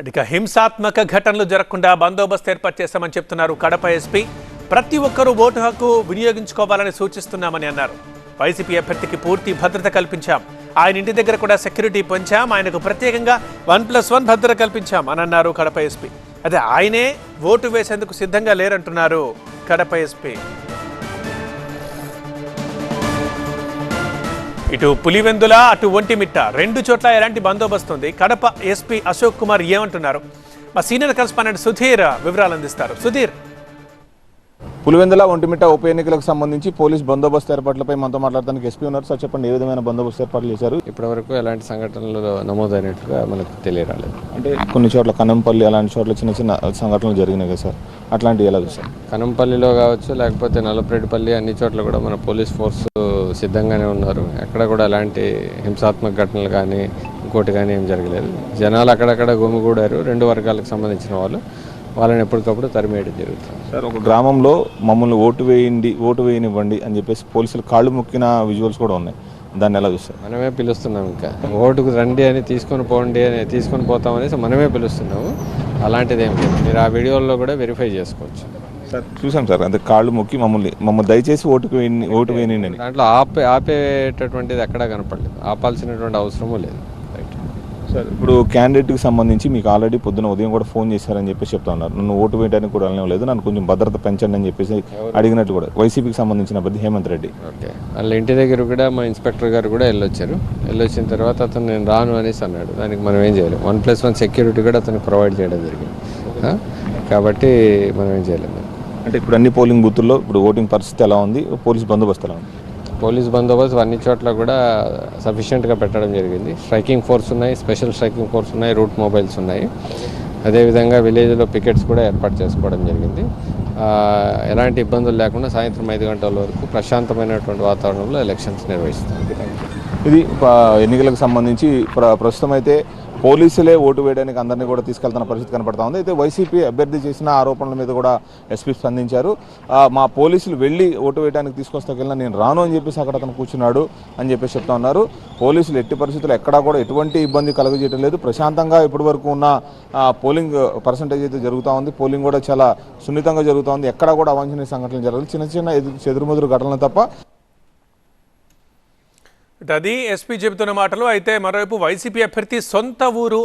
ఇక హింసాత్మక ఘటనలు జరగకుండా బందోబస్తు ఏర్పాటు చేస్తామని చెప్తున్నారు కడప ఎస్పీ. ప్రతి ఒక్కరూ ఓటు హక్కు వినియోగించుకోవాలని సూచిస్తున్నామని అన్నారు. వైసీపీ అభ్యర్థికి పూర్తి భద్రత కల్పించాం. ఆయన ఇంటి దగ్గర కూడా సెక్యూరిటీ పెంచాం. ఆయనకు ప్రత్యేకంగా 1+1 భద్రత కల్పించాం అని అన్నారు కడప ఎస్పీ. అదే ఆయనే ఓటు వేసేందుకు సిద్ధంగా లేరంటున్నారు కడప ఎస్పీ. ఇటు పులివెందుల అటు ఒంటిమిట్ట రెండు చోట్ల ఎలాంటి బందోబస్తు ఉంది? కడప ఎస్పీ అశోక్ కుమార్ ఏమంటున్నారు? మా సీనియర్ కరెస్పాండెంట్ సుధీర్ వివరాలు అందిస్తారు. సుధీర్, పులివెందుల ఒంటిమిట్ట ఉప ఎన్నికలకు సంబంధించి పోలీస్ బందోబస్తు ఏర్పాట్లపై మనతో మాట్లాడడానికి ఎస్పీ ఉన్నారు. సార్ చెప్పండి, ఏ విధమైన బందోబస్తు ఏర్పాట్లు చేశారు? ఇప్పటివరకు ఎలాంటి సంఘటనలు నమోదైనట్టుగా మనకు తెలియరాలేదు. అంటే కొన్ని చోట్ల కనంపల్లి అలాంటి చోట్ల చిన్న చిన్న సంఘటనలు జరిగినాయి కదా సార్, అట్లాంటివి ఎలా చూస్తారు? కనంపల్లిలో కావచ్చు, లేకపోతే నల్లపరెడ్డిపల్లి, అన్ని చోట్ల కూడా మన పోలీస్ ఫోర్స్ సిద్ధంగానే ఉన్నారు. ఎక్కడ కూడా ఎలాంటి హింసాత్మక ఘటనలు కానీ ఇంకోటి కానీ ఏం జరగలేదు. జనాలు అక్కడక్కడ గుమిగూడారు. రెండు వర్గాలకు సంబంధించిన వాళ్ళని ఎప్పటికప్పుడు తరిమేయడం జరుగుతుంది. సార్, ఒక గ్రామంలో మమ్మల్ని ఓటు వేయనివ్వండి అని చెప్పేసి పోలీసులు కాళ్ళు మొక్కిన విజువల్స్ కూడా ఉన్నాయి. దాన్ని ఎలా చూస్తారు? మనమే పిలుస్తున్నాం. ఇంకా ఓటుకు రండి అని తీసుకొని పోతామనేసి మనమే పిలుస్తున్నాము. అలాంటిది ఏం లేదు. మీరు ఆ వీడియోల్లో కూడా వెరిఫై చేసుకోవచ్చు. సార్ చూసాం సార్, అంటే కాళ్ళు మొక్కి మమ్మల్ని దయచేసి ఓటు వేయనివ్వండి. దాంట్లో ఆపేటటువంటిది ఎక్కడా కనపడలేదు. ఆపాల్సినటువంటి అవసరమూ లేదు. సార్, ఇప్పుడు క్యాండిడేట్కి సంబంధించి మీకు ఆల్రెడీ పొద్దున ఉదయం కూడా ఫోన్ చేశారని చెప్పేసి చెప్తా ఉన్నారు. నన్ను ఓటు వేయడానికి కూడా లేదు, నన్ను కొంచెం భద్రత పెంచండి అని చెప్పేసి అడిగినట్టు కూడా వైసీపీకి సంబంధించిన అభ్యర్థి హేమంత్ రెడ్డి. ఓకే, వాళ్ళ ఇంటి దగ్గర కూడా మా ఇన్స్పెక్టర్ గారు కూడా వెళ్ళొచ్చిన తర్వాత అతను నేను రాను అనేసి అన్నాడు. దానికి మనం ఏం చేయలేము. 1+1 సెక్యూరిటీ కూడా అతనికి ప్రొవైడ్ చేయడం జరిగింది. కాబట్టి మనం ఏం చేయలేము. అంటే ఇప్పుడు అన్ని పోలింగ్ బూతుల్లో ఇప్పుడు ఓటింగ్ పరిస్థితి ఎలా ఉంది? పోలీస్ బందోబస్తు ఎలా ఉంది? పోలీస్ బందోబస్తు అన్ని చోట్ల కూడా సఫిషియెంట్గా పెట్టడం జరిగింది. స్ట్రైకింగ్ ఫోర్స్ ఉన్నాయి, స్పెషల్ స్ట్రైకింగ్ ఫోర్స్ ఉన్నాయి, రూట్ మొబైల్స్ ఉన్నాయి. అదేవిధంగా విలేజ్లో పికెట్స్ కూడా ఏర్పాటు చేసుకోవడం జరిగింది. ఎలాంటి ఇబ్బందులు లేకుండా సాయంత్రం 5 గంటల వరకు ప్రశాంతమైనటువంటి వాతావరణంలో ఎలక్షన్స్ నిర్వహిస్తాం. ఇది ఎన్నికలకు సంబంధించి ప్రస్తుతం అయితే పోలీసులే ఓటు వేయడానికి అందరినీ కూడా తీసుకెళ్తున్న పరిస్థితి కనపడతా ఉంది. అయితే వైసీపీ అభ్యర్థి చేసిన ఆరోపణల మీద కూడా ఎస్పీ స్పందించారు. మా పోలీసులు వెళ్ళి ఓటు వేయడానికి తీసుకొస్తాకెళ్ళినా నేను రాను అని చెప్పేసి అక్కడ అతను కూర్చున్నాడు అని చెప్పేసి చెప్తా ఉన్నారు. పోలీసులు ఎట్టి పరిస్థితులు ఎక్కడా కూడా ఎటువంటి ఇబ్బంది కలుగజేయడం లేదు. ప్రశాంతంగా ఇప్పటి వరకు ఉన్న పోలింగ్ పర్సంటేజ్ అయితే జరుగుతూ ఉంది. పోలింగ్ కూడా చాలా సున్నితంగా జరుగుతూ ఉంది. ఎక్కడా కూడా అవాంఛనీయ సంఘటనలు జరగలేదు. చిన్న చిన్న చెదురుమదురు ఘటనలు తప్ప. అది ఎస్పీ చెబుతున్న మాటలు. అయితే మరోవైపు వైసీపీ అభ్యర్థి సొంత ఊరు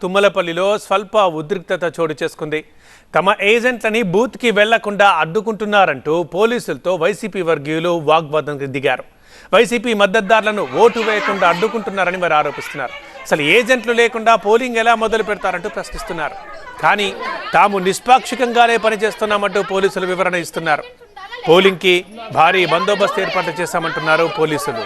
తుమ్మలపల్లిలో స్వల్ప ఉద్రిక్తత చోటు చేసుకుంది. తమ ఏజెంట్లని బూత్కి వెళ్లకుండా అడ్డుకుంటున్నారంటూ పోలీసులతో వైసీపీ వర్గీయులు వాగ్వాదానికి దిగారు. వైసీపీ మద్దతుదారులను ఓటు వేయకుండా అడ్డుకుంటున్నారని వారు ఆరోపిస్తున్నారు. అసలు ఏజెంట్లు లేకుండా పోలింగ్ ఎలా మొదలు పెడతారంటూ ప్రశ్నిస్తున్నారు. కానీ తాము నిష్పాక్షికంగానే పనిచేస్తున్నామంటూ పోలీసులు వివరణ ఇస్తున్నారు. పోలింగ్కి భారీ బందోబస్తు ఏర్పాట్లు చేశామంటున్నారు పోలీసులు.